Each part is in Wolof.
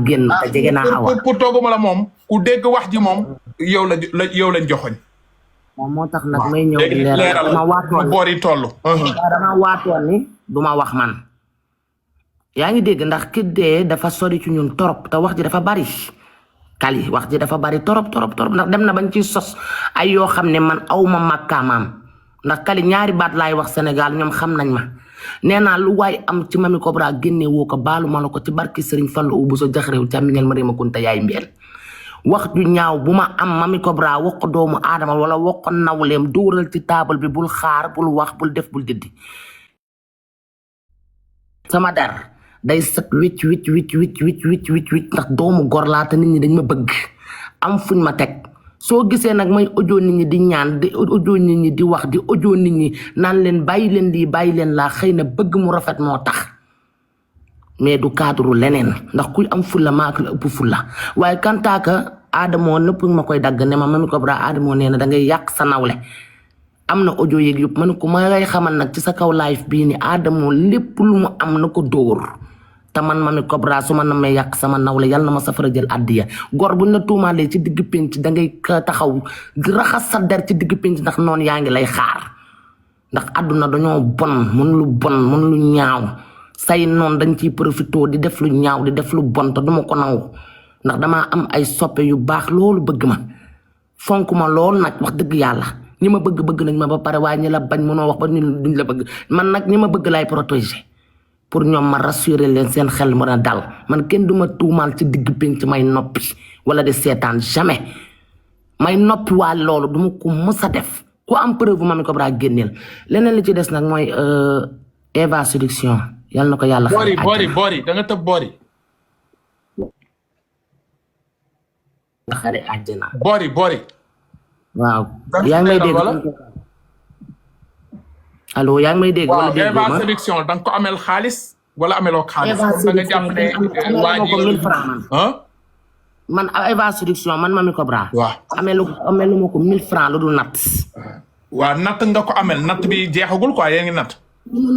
génn te jege naa awa. pour tooguma la moom ku dégg wax ji moom yow yow lañ joxoñ. moom moo tax nag may ñëw di leeral dama waatoon boor yi toll. dama waatoon ni duma wax man. yaa ngi dégg ndax ki dee dafa sori ci ñun torop te wax ji dafa bari. Kali wax ji dafa bari torop ndax dem na bañ ci sos ay yoo xam ne man awma màkkaamaam ndax Kali ñaari baat laay wax Sénégal ñoom xam nañ ma nee naa lu waay am ci Mamy Cobra génne woo ko baalu ma la ko ci barki Serigne Fallou bu so jaxréew càmmiñal ma réema kunta yaay mbeel wax ju ñaaw bu ma am Mamy Cobra wax ko doomu aadama wala wax ko nawleem dóoral ci taabal bi bul xaar bul wax bul def bul diddi sama dar day set wicc ndax doomu gor laa te nit ñi dañ ma bëgg am fuñ ma teg soo gisee nag may audio nit ñi di ñaan di audio nit ñi di wax di audio nit ñi naan leen bàyyi leen lii bàyyi leen laa xëy na bëgg mu rafet moo tax mais du cadre leneen ndax kuy am fulla maa la ëpp fulla waaye kantaaka Adamo nëpp ma koy dagg ne ma Mamy Cobra Adamo nee na da ngay yàq sa nawle am na audio yeeg yëpp man ko ma lay xamal nag ci sa kaw live bii ni Adamo lépp lu mu am na ko dóor te man Mamy Cobra su ma namee yàq sama nawle yàlla na ma safara jël addiya gor buñ la tuumaalee ci digg pénc da ngay taxaw raxas sa der ci digg pénc ndax noonu yaa ngi lay xaar ndax àdduna dañoo bon mën lu ñaaw say noonu dañ ciy profité di def lu ñaaw di def lu bon te duma ko nangu ndax damaa am ay soppe yu baax loolu bëgg ma fonk ma loolu nag wax dëgg yàlla ñi ma bëgg nañ ma ba pare waaye ñi la bañ mënoo wax ba ñu duñ la bëgg man nag ñi ma bëgg laay protéger pour ñoom ma rassurer leen seen xel mën a dal man kenn duma tuumaal ci digg pénc may noppi wala de seetaan jamais may noppi waa loolu duma ko mës a def ku am preuve Mamy Cobra génneel leneen li ci des nag mooy Eva Séduction yàlla na ko yàlla boori da nga tëb boori xare àjjana boori waaw yaa ngi may dégg allo yaa ngi may dégg wala dégg Eva Séduction da nga ko amel xaalis wala ameloo xaalis da nga jàpp ne waa ji man Eva Séduction man Mamy Cobra waaw amelu ma ko 1000 francs lu dul natt waaw natt nga ko amel natt bi jeexagul quoi yéen ngi natt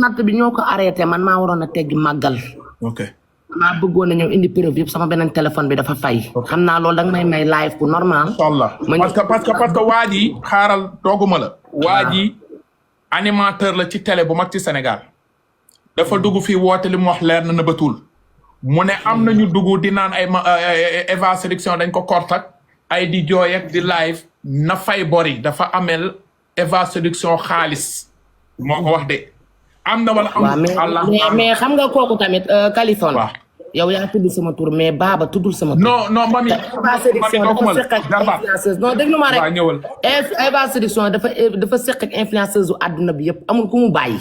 natt bi ñoo ko arrêté man maa waroon a teggi màggal ok maa bëggoon a ñëw indi preuve yëpp sama beneen téléphone bi dafa fay xam naa loolu danga may live bu normal inshallah parce que waa ji xaaral dooguma la waa ji animateur la ci télé bu mag ci Sénégal dafa dugg fii woote li mu wax leer na nëbbatul mu ne am nañu dugg di naan ay Eva Séduction dañ ko kortak ay di jooy ak di live na fay bori dafa amel Eva Séduction xaalis moo ko wax de am na wala am mais xam nga kooku tamit Kaliphone yow yaa tudd sama tur mais Baba tuddul sama tur. non Mamy Eva Séduction dafa seq ak influenceuse non déglu ma rek Eva Séduction dafa seq ak influenceuse u àdduna bi yëpp amul ku mu bàyyi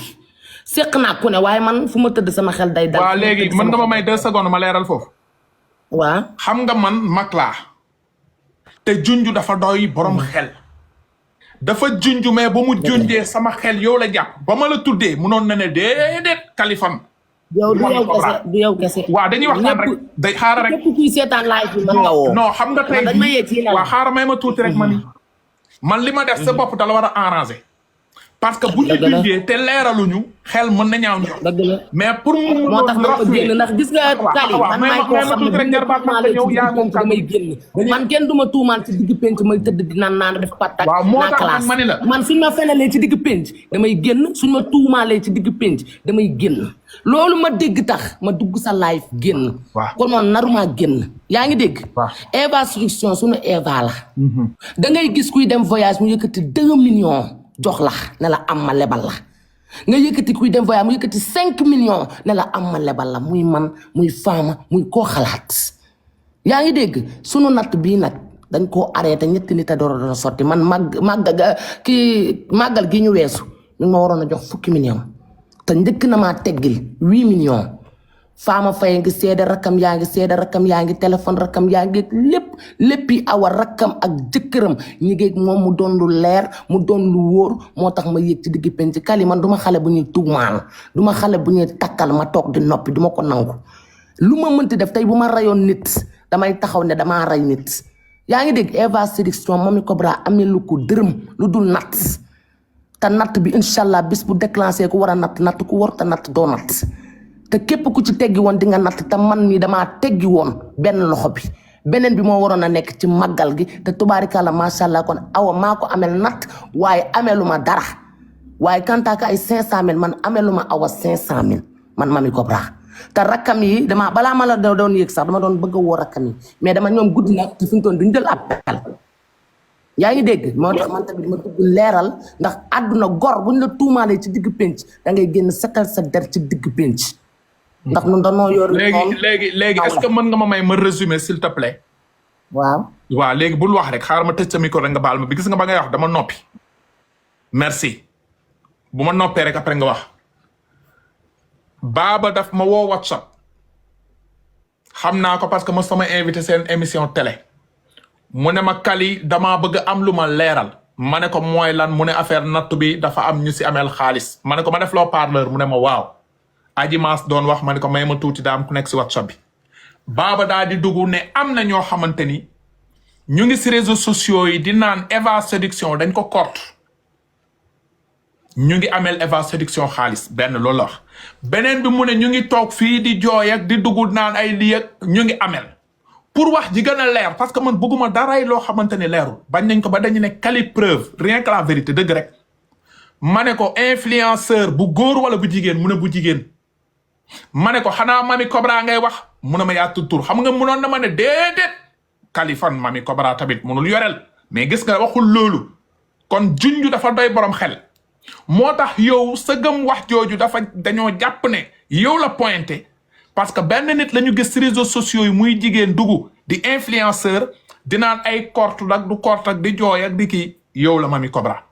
seq naa ku ne waaye man fu ma tëdd sama xel day dal. waaw léegi mën nga ma may 2 secondes ma leeral foofu. waaw xam nga man mag laa te junj dafa doy borom xel. dafa junj mais ba mu junjee sama xel yow la jàpp ba ma la tuddee munoon na ne déedéet Kaliphone. yow du yow kese. waaw dañuy waxtaan rek day xaaral rek. képp kuy seetaan live bi mën nga woo. non xam nga tey waaw xaaral may ma tuuti rek man li ma def sa bopp da la war a arranger. parce que bu ñu junjee te leeraluñu xel mën na ñaaw ñor. dëgg la mais pour mu moo tax ma ko génn ndax gis nga Kali man maay koo xam ne damay génn man kenn du ma tuumaal ci digg penc may tëdd di naan def patak naa classe man suñ ma fenalee ci digg penc damay génn suñ ma tuumaalee ci digg penc damay génn loolu ma dégg tax ma dugg sa live génn kon noonu naruma génn yaa ngi dégg Eva Séduction suñu Eva la da ngay gis kuy dem voyage mu yëkkati 2 millions jox la ne la am ma lebal la nga yëkkati kuy dem voyage mu yëkkati 5 millions ne la am ma lebal la muy man muy faama muy koo xalaat yaa ngi dégg sunu natt bii nag dañ koo arrêté ñetti nit a door a doon sotti man màggal gi ñu weesu ñu ma waroon a jox 10 millions te njëkk na maa teggil 8 millions faama fay ngi seede rakkam yaa ngi téléphone rakkam yaa ngi léppi awa rakkam ak jëkkëram ñi ngeeg moom mu doon lu leer mu doon lu wóor moo tax ma yéeg ci digg penc Kali man duma xale bu ñuy tuumaal duma xale bu ñuy takkal ma toog di noppi duma ko nangu lu ma mënti def tey bu ma rayoon nit damay taxaw ne damaa ray nit yaa ngi dégg Eva Séduction Mamy Cobra amee lu ko dërëm lu dul natt te natt bi incha allah bis bu déclenché ku war a natt ku war te natt doo natt te képp ku ci teggi woon di nga natt te man mii damaa teggi woon benn loxo bi beneen bi moo waroon a nekk ci màggal gi te tubaarikàlla macha allah kon awa maa ko amel natt waaye ameluma dara waaye kantaaka ay 500000 man ameluma awa 500000 man Mamy Cobra te rakkam yi dama balaa ma la doon yëg sax dama doon bëgg a woo rakkam yi mais dama ñoom guddi na te fi mu toon duñ jël appel yaa ngi dégg moo tax man tamit ma dugg leeral ndax àdduna gor buñ la tuumaalee ci digg pénc da ngay génn setal sa der ci digg pénc ndax ñun dañoo yor léegi est-ce que mën nga ma may ma résumer s'il te plaît waaw léegi bul wax rek xaaral ma tëj sa micro rek nga baal ma bi gis nga ba ngay wax dama noppi merci bu ma noppee rek après nga wax Baba daf ma woo WhatsApp xam naa ko parce que ma sama invité seen émission télé mu ne ma Kali damaa bëgg am lu ma leeral ma ne ko mooy lan mu ne affaire natt bi dafa am ñu si ameel xaalis ma ne ko ma def loo parleur mu ne ma waaw Aji Maas doon wax ma ne ko may ma tuuti daa am ku nekk si WhatsApp bi Baba daal di dugg ne am na ñoo xamante ni ñu ngi si réseaux sociaux yi di naan Eva Séduction dañ ko kort ñu ngi ameel Eva Séduction xaalis benn loolu la wax beneen bi mu ne ñu ngi toog fii di jooy ak di dugg naan ay lii ak ñu ngi ameel pour wax ji gën a leer parce que man bëgguma daray loo xamante ne leerul bañ nañ ko ba dañu ne quelle preuve rien que la vérité dëgg rek ma ne ko influenceur bu góor wala bu jigéen mu ne bu jigéen ma ne ko xanaa Mamy Cobra ngay wax mu ne ma yaa tudd tur xam nga munoon na ma ne déedéet Kaliphone Mamy Cobra tamit munul yoreel mais gis nga waxul loolu kon junju dafa doy borom xel moo tax yow sa gëm wax jooju dafa dañoo jàpp ne yow la pointé parce que benn nit la ñu gis réseaux sociaux yi muy jigéen dugg di influenceur di naan ay korte ak du korte ak di jooy ak di kii yow la Mamy Cobra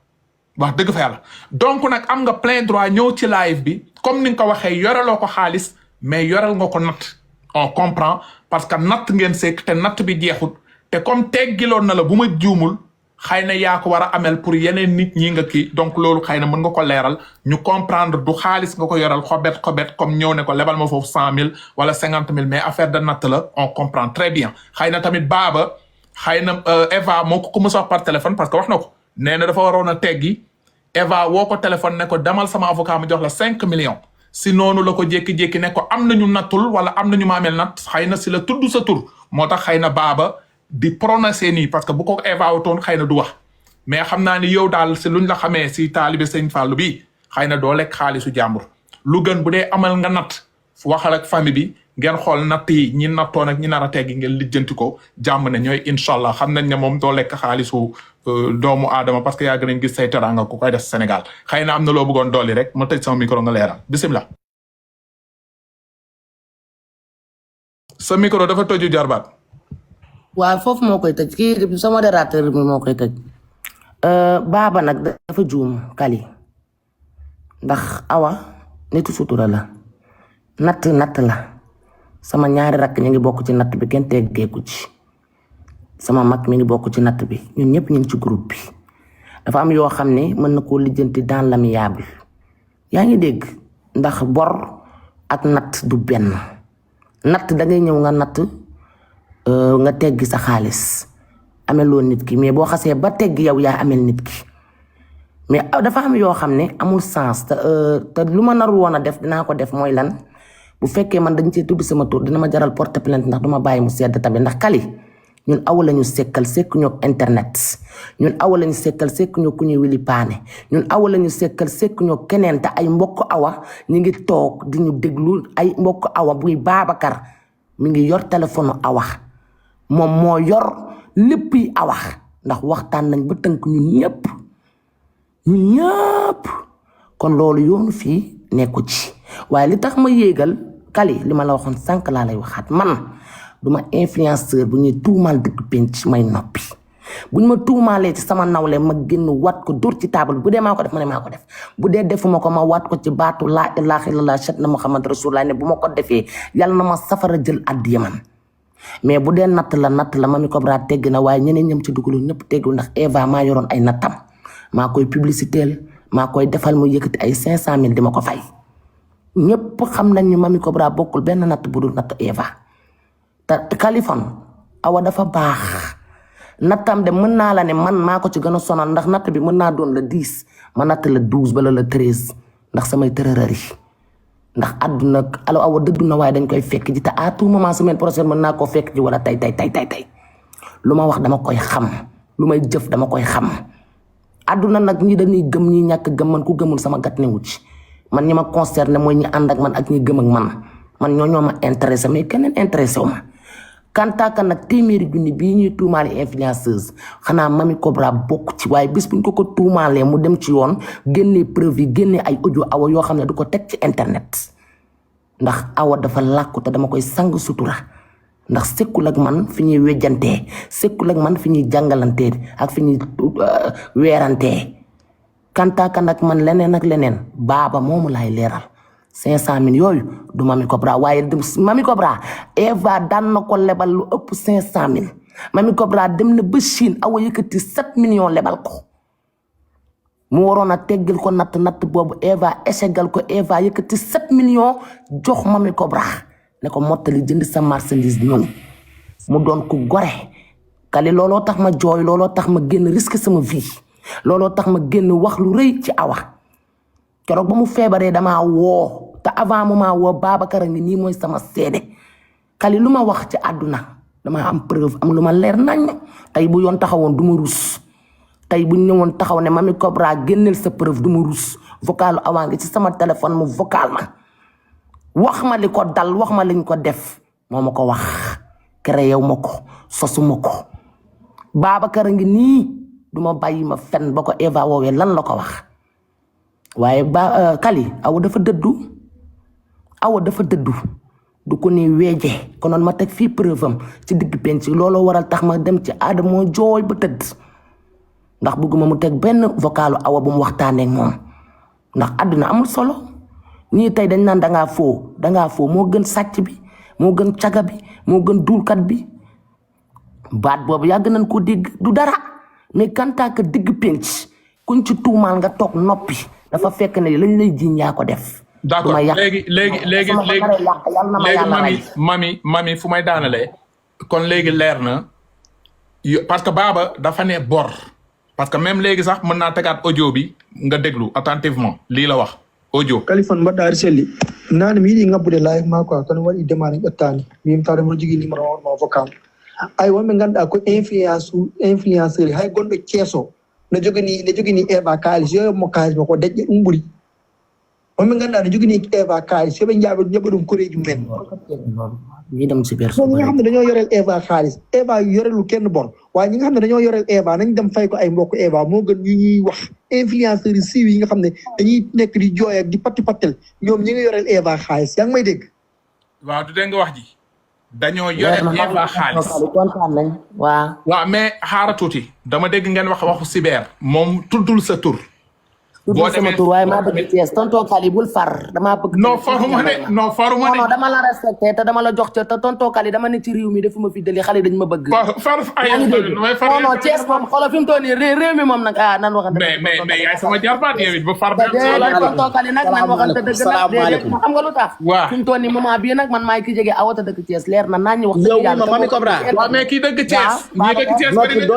wax dëgg fa yàlla donc nag am nga plein droit ñëw ci live bi comme ni nga ko waxee yoreloo ko xaalis mais yorel nga ko natt on comprend parce que natt ngeen sekk te natt bi jeexut te comme teggiloon na la bu ma juumul xëy na yaa ko war a amel pour yeneen nit ñi nga kii donc loolu xëy na mën nga ko leeral ñu comprendre du xaalis nga ko yoral xobet comme ñëw ne ko lebal ma foofu 100000 wala 50000 mais affaire de natt la on comprend très bien xëy na tamit Baba xëy na Eva moo ko mos a wax par téléphone parce que wax na ko nee na dafa waroon a teggi Eva woo ko téléphone ne ko demal sama avocat ma jox la 5 millions si noonu la ko jékki-jékki ne ko am nañu nattul wala am nañu ma amel natt xëy na si la tudd sa tur moo tax xëy na Baba di prononcé nii parce que bu ko Eva wutoon xëy na du wax mais xam naa ni yow daal si luñ la xamee si taalibe Sëñ Fallu bi xëy na doo lekk xaalisu jàmbur lu gën bu dee amal nga natt waxal ak famille bi ngeen xool natt yi ñi nattoon ak ñi nar a teggi ngeen lijjanti ko jàmm ne ñooy incha allah xam nañ ne moom doo lekk xaalisu doomu aadama parce que yàgg nañ gis say teranga ku koy def Sénégal xëy na am na loo bëggoon dolli rek ma tëj sama micro nga leeral bisimilah. sa micro dafa tëju jarbaat. waaw foofu moo koy tëj kii sa modérateur bi moo koy tëj Baba nag dafa juum Kali ndax awa nitu sutura la natt la sama ñaari rakk ñu ngi bokk ci natt bi kenn teggeeku ci sama mag mi ngi bokk ci natt bi ñun ñëpp ñu ngi ci groupe bi dafa am yoo xam ne mën na koo lijjanti dans l'amiable yaa ngi dégg ndax bor ak natt du benn natt da ngay ñëw nga natt nga teggi sa xaalis ameloo nit ki mais boo xasee ba teggi yow yaa amel nit ki mais dafa am yoo xam ne amul sens te lu ma narul woon a def dinaa ko def mooy lan bu fekkee man dañ cee tudd sama tur dina ma jaral porte plainte ndax duma bàyyi mu sedd tamit ndax Kali ñun awa lañu sekkal sekkuñu internet ñun awa lañu sekkal sekkuñu ku ñuy wili paane ñun awa lañu sekkal sekkuñu keneen te ay mbokk awa ñu ngi toog di ñu déglu ay mbokk awa buy Babacar mi ngi yor téléphone awa moom moo yor lépp yi awa ndax waxtaan nañ ba tënk ñun ñëpp kon loolu yoonu fii nekku ci waaye li tax ma yéegal Kali li ma la waxoon sànq laa lay waxaat man duma influenceur bu ñuy tuumaal dëgg penc may noppi buñ ma tuumaalee ci sama nawle ma génn wat ko dóor ci table bu dee maa ko def ma ne maa ko def bu dee defuma ko ma wat ko ci baatu laa ilaaha illallaah na Muhammad rasulullah ne bu ma ko defee yàlla na ma safara jël addiya man mais bu dee natt la Mamy Cobra tegg na waaye ñeneen ñam ci dugaloon ñëpp teggul ndax Eva maa yoroon ay nattam maa koy publicitéel maa koy defal mu yëkkati ay 500000 di ma ko fay ñëpp xam nañ ñu Mamy Cobra bokkul benn natt bu dul natt Eva te Kaliphone awa dafa baax nattam de mën naa la ne man maa ko ci gën a sonal ndax natt bi mën naa doon le 10 ma natt le 12 bala le 13 ndax samay tërërër yi ndax àdduna alo awa dëddu na waaye dañ koy fekk ji te à tout moment semaine prochaine mën naa koo fekk ji wala tey lu ma wax dama koy xam lu may jëf dama koy xam àdduna nag ñi dañuy gëm ñi ñàkk gëm man ku gëmul sama gat ne wu ci man ñi ma concerné mooy ñi ànd ak man ak ñi gëm ak man ñoo ma intéressé mais keneen intéressé wu ma kantaaka nag téeméeri junni bii ñuy tuumaale influenceuse xanaa Mamy Cobra bokk ci waaye bis buñ ko tuumaalee mu dem ci yoon génnee preuve yi génnee ay audio awa yoo xam ne du ko teg ci internet ndax awa dafa làkku te dama koy sang sutura ndax sekkul ak man fi ñuy wejjantee sekkul ak man fi ñuy jàngalantee ak fi ñuy weerantee kantaaka nag man leneen ak leneen baaba moomu laay leeral 500 000 yooyu du Mamy Cobra waaye Mamy Cobra Eva daan na ko lebal lu ëpp 500 000 Mamy Cobra dem na ba Chine awa yëkkati 7 millions lebal ko mu waroon a teggal ko natt boobu Eva échegal ko Eva yëkkati 7 millions jox Mamy Cobra ne ko mottali jënd sa marchandise ñëw mu doon ku gore kali looloo tax ma jooy looloo tax ma génn risque sama vie looloo tax ma génn wax lu rëy ci awa keroog ba mu feebaree damaa woo te avant mu maa woo Babacar a ngi nii mooy sama seede kali lu ma wax ci àdduna dama am preuve am lu ma leer nañ tey bu yoon taxawoon du ma rus tey bu ñëwoon taxaw ne Mamy Cobra génneel sa preuve du ma rus vocalu Awa ngi ci sama téléphone mu vocal ma wax ma li ko dal wax ma liñ ko def moo ma ko wax créé ma ko sosu ma ko Babacar a ngi nii du ma bàyyi ma fen ba ko Eva woowee lan la ko wax waaye kali awa dafa dëddu du ko ni weeje konoon ma teg fii preuve am ci digg penc looloo waral tax ma dem ci aadama moo jooy ba tëdd ndax bëgguma mu teg benn vocalu awa bu mu waxtaanee ak moom ndax àdduna amul solo ñii tey dañ naan dangaa foo moo gën sàcc bi moo gën caga bi moo gën duulkat bi baat boobu yàgg nañ ko dégg du dara mais kantaaka digg penc kuñ ci tuumaal nga toog noppi dafa fekk ne lañ lay jiiñ yaa ko def. d'accord léegi Mamy fu may daanalee kon léegi leer na parce que Baba dafa ne bor parce que même léegi sax mën naa tegaat audio bi nga déglu attentivement lii la wax audio. Kaliphone mbaɗɗa selli nane mi yiɗi ngabbude live ma quoi kono waɗi démarre ƴettani min tawde mboɗo jogui numéro on ma vocal ay wonɓe ganduɗa ko influenceur hay gonɗo ceeso ne jogini Eva kalis yo mo kalis ma ko deƴƴe ɗum ɓuuri wonɓe ganduɗa ne jogini Eva kalis yoɓe ñaɓa ɗum koreji mumen ñi nga xam ne dañoo yoreel Eva xaalis Eva yorelu kenn bon waaye ñi nga xam ne dañoo yoreel Eva nañ dem fay ko ay mbokk Eva moo gën ñu ñuy wax influenceurs yi siiw yi nga xam ne dañuy nekk di jooy ak di patti pattel ñoom ñi nga yoreel Eva xaalis yaa ngi may dégg waaw du dégg nga wax ji dañoo yoreel Eva xaalis kontaan nañ waaw mais xaara tuuti dama dégg ngeen waxu cyber moom tuddul sa tur boo sama tur waaye maa bëgg Thiès tonton Kali bul far damaa bëgg. non faruma de non dama la respecté te dama la jox ca te tonton Kali dama ne ci réew mi defuma fi deli xale dañ ma bëgg. non Thiès moom xoolal fi mu toll nii réew mi moom nag nan waxante. mais yaay sama jarbaat yow it ba far. tonton Kali nag nan waxante dëgg nag xam nga lu tax. waaw fi mu toll nii moment bii nag man maay ki jege awata dëkk Thiès leer na naa ñu wax. yow ma Mamy Cobra. waaw mais kii dëgg Thiès. ñii dëgg Thiès bëri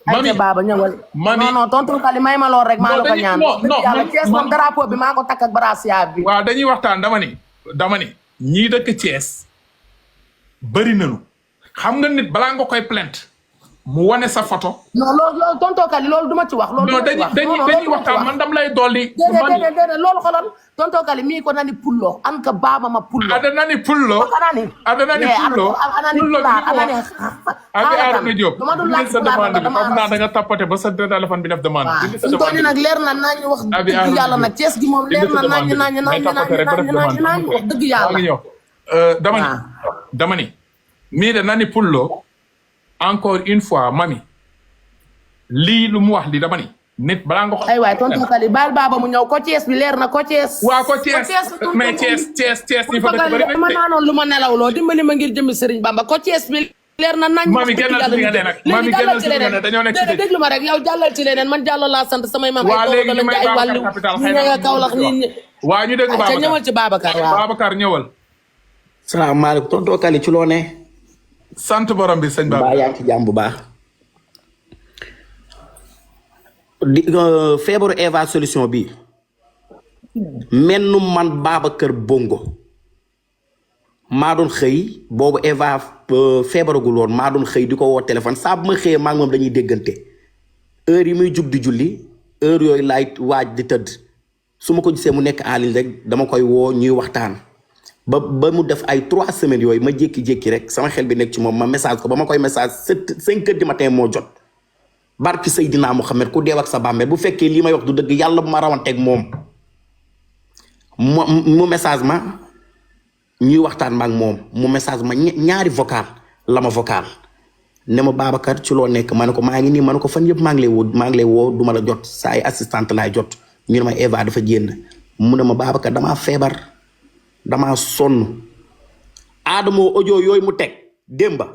Mamy Baba ñëwal. non tonton Kali may ma lool rek maa la ko ñaan. yàlla Thiès moom drapeau bi maa ko takk ak brassière bi. waaw dañuy waxtaan dama ni ñii dëkk Thiès bëri nañu xam nga nit balaa nga koy plainte mu wane sa photo. non loolu tonton Kali loolu du ma ci wax. loolu dañuy waxtaan man dam lay dolli. déedéet loolu xoolal tonton Kali mii ko nani pullo an ka Baba ma pullo. ada nani pullo. abi Arona Diop dindi sa demande bi xam naa da nga tappate ba sa téléphone bi def demande. dindi sa demande bi nag leer na nañu wax dëgg yàlla nag Thiès gi moom leer na nañu wax dëgg yàlla. dama ni mii de nani pullo encore une fois Mamy lii lu mu wax li dama ni nit balaa nga ko. ay waay tonton Kali baal Baba mu ñëw ko Thiès bi leer na ko Thiès. waaw ko Thiès mais Thiès ñi fa dëkk bëri nañ ma naanoon lu ma nelawloo dimbali ma ngir jëmi Serigne Bamba ko Thiès bi leer na nañ. Mamy génnal ci li nga ne nag Mamy génnal ci li nga ne dañoo nekk ci déglu ma rek yow jàllal ci leneen man jàllal laa sant samay maam. waaw léegi ñu may wàllu ñi nga Kaolack ñi. waaw ñu dégg Babacar ñëwal ci Babacar waaw Babacar ñëwal. salaamaaleykum tonton Kali ci loo ne. sant borom bi sëñ Ba. mbaa yaa ngi ci jàmm bu baax. feebaru Eva solution bi mennu man Babacar Bongo maa doon xëy boobu Eva feebaragul woon maa doon xëy di ko woo téléphone saa bu ma xëyee maa ngi moom dañuy déggante heure yi muy jug di julli heure yooyu laay waaj di tëdd su ma ko gisee mu nekk en ligne rek dama koy woo ñuy waxtaan ba mu def ay 3 semaines yooyu ma jékki-jékki rek sama xel bi nekk ci moom ma message ko ba ma koy message 5 heures du matin moo jot barki Seydina Mouhamed ku deew ak sa bàmmeel bu fekkee lii may wax du dëgg yàlla bu ma rawanteeg moom mu message ma ñuy waxtaan ma ak moom mu message ma ñaari vocal la ma vocal ne ma Babacar ci loo nekk ma ne ko maa ngi nii ma ne ko fan yëpp maa ngi lay woo du ma la jot sa ay assistante laay jot ñu ne ma Eva dafa génn mu ne ma Babacar damaa feebar damaa sonn Adamo audio yooyu mu teg démba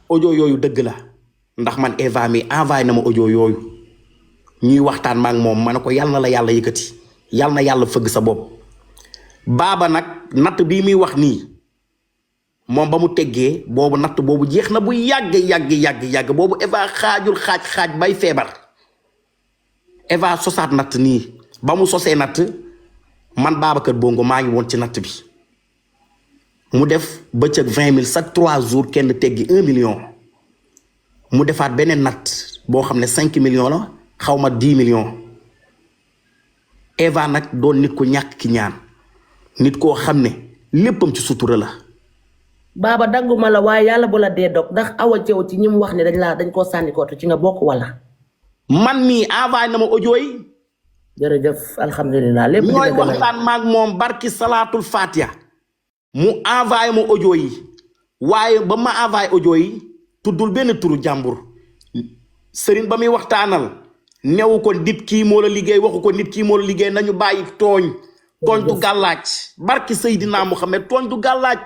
audio yooyu dëgg la ndax man Eva mi envoyé na ma audio yooyu ñuy waxtaan ma ak moom ma ne ko yàlla na la yàlla yëkkati yàlla na yàlla fëgg sa bopp baaba nag natt bii muy wax nii moom ba mu teggee boobu natt boobu jeex na bu yàgg boobu Eva xaajul xaaj bay feebar Eva sosaat natt nii ba mu sosee natt man Babacar Bongo maa ngi woon ci natt bi mu def bëccëg 20 000 chaque 3 jours kenn teggi 1 million mu defaat beneen natt boo xam ne 5 millions la xaw ma 10 millions Eva nag doon nit ku ñàkk ki ñaan nit koo xam ne léppam ci sutura la. baaba dagguma la waaye yàlla bu la dee dog ndax awa cew ci ñi mu wax ne dañ koo sànni kootu ci nga bokk wala. man mii envoyé na ma audio yi. jërëjëf alhamdulilah lépp di ñooy dëgg waxtaan maag moom barki salaatul fatiha mu envoyé ma audio yi waaye ba ma envoyé audio yi tuddul benn turu jàmbur sëriñ ba muy waxtaanal newu ko nit kii moo la liggéey waxu ko nit kii moo la liggéey nañu bàyyi tooñ du gàllaaj barki Seydina Muhammad tooñ du gàllaaj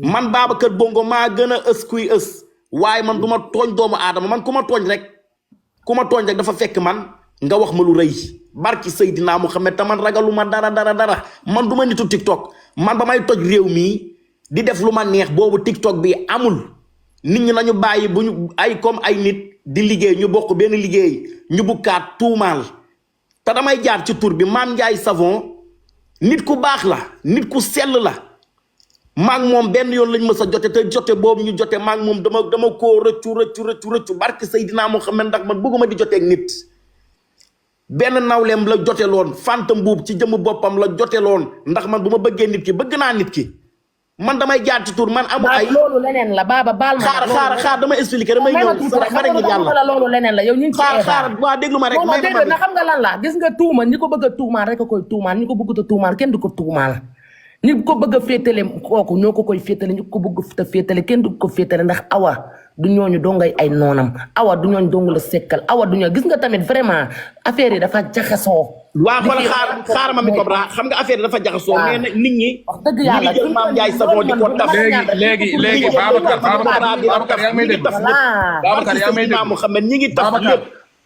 man Babacar Bongo maa gën a ës kuy ës waaye man du ma tooñ doomu aadama man ku ma tooñ rek dafa fekk man nga wax ma lu rëy barki Seydina Muhammad te man ragaluma dara man du ma nitu TikTok man ba may toj réew mii di def lu ma neex boobu TikTok bi amul nit ñi nañu bàyyi bu ñu ay comme ay nit di liggéey ñu bokk benn liggéey ñu bukkaat tuumaal te damay jaar ci tur bi Mame Ndiaye Savon nit ku baax la nit ku sell la maag moom benn yoon lañ mës a jote te jote boobu ñu jote maag moom dama koo rëccu barki Seydina Muhammad ndax man bëgguma di joteeg nit benn nawleem la joteloon Fanta Mbuub ci jëmm boppam la joteloon ndax man bu ma bëggee nit ki bëgg naa nit ki man damay jaar ci tur man amu ay loolu leneen la baaba baal ma xaar dama expliquer damay ñëw ma rek ngi yàlla loolu leneen la yow ñu ngi xaar waa déglu ma rek may dégg na xam nga lan la gis nga tuuma ñi ko bëgg a tuumaal rek a koy tuumaal ñi ko bëggut a tuumaal kenn du ko tuumaal ñi ko bëgg a féetale kooku ñoo ko koy féetale ñi ko bëgg a féetale kenn du ko féetale ndax awa du ñooñu dongay ay noonam awa du ñooñu dong la sekkal awa du ñoo gis nga tamit vraiment affaire yi dafa jaxasoo waa xool xaar ma mi Cobra xam nga affaire yi dafa jaxasoo mais nag nit ñi wax dëgg yàlla ñu ngi jël Mame Ndiaye Savon di ko taf léegi Babacar yaa may dégg Babacar yaa may dégg Muhammad ñi ngi taf lépp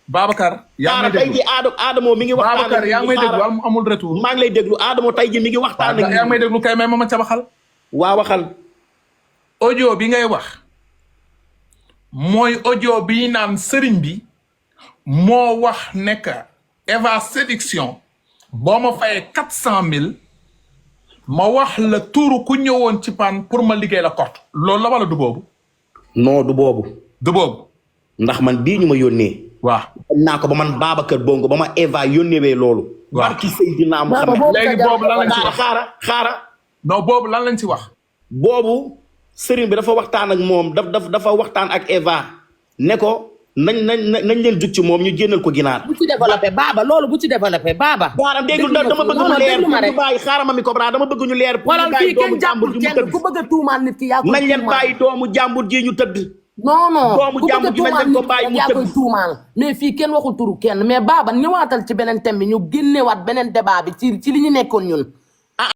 Babacar yaa may tey dégg ji Adamo mi ngi waxtaan Babacar yaa may déglu amul retour maa ngi lay déglu Adamo tey ji mi ngi waxtaan ak yaa may déglu kay may ma cabaxal waa waxal audio bi ngay wax mooy audio bi naan sëriñ bi moo wax nekk Eva Séduction boo ma fayee 400 000 ma wax la tuuru ku ñëwoon ci pan pour ma liggéey la kort loolu la wala du boobu non du boobu ndax man bii ñu ma yónnee waaw naa ko ba man Babacar Bongo ba ma Eva yónneewee loolu barki Seydina Muhammad léegi boobu lan lañ ci wax xaara non boobu lan lañ ci wax boobu sëriñ bi dafa waxtaan ak moom dafa waxtaan ak Eva ne ko nañ leen jug ci moom ñu génnal ko ginaar. bu ci développé baaba loolu bu ci développé baaba. waaw déglu dama bëgg ñu leer ñu bàyyi xaaral ma mi Cobra dama bëgg ñu leer. pour ñu bàyyi doomu jàmbur ji mu tëdd ku bëgg a tuumaal nit ki yaa koy tuumaal nañ leen bàyyi doomu jàmbur ji ñu tëdd. non doomu jàmbur ji nañ leen ko bàyyi mu yaa koy tëdd. tuumaal mais fii kenn waxul turu kenn mais baaba ñëwaatal ci beneen thème bi ñu génnewaat beneen débat bi ci li ñu nekkoon ñun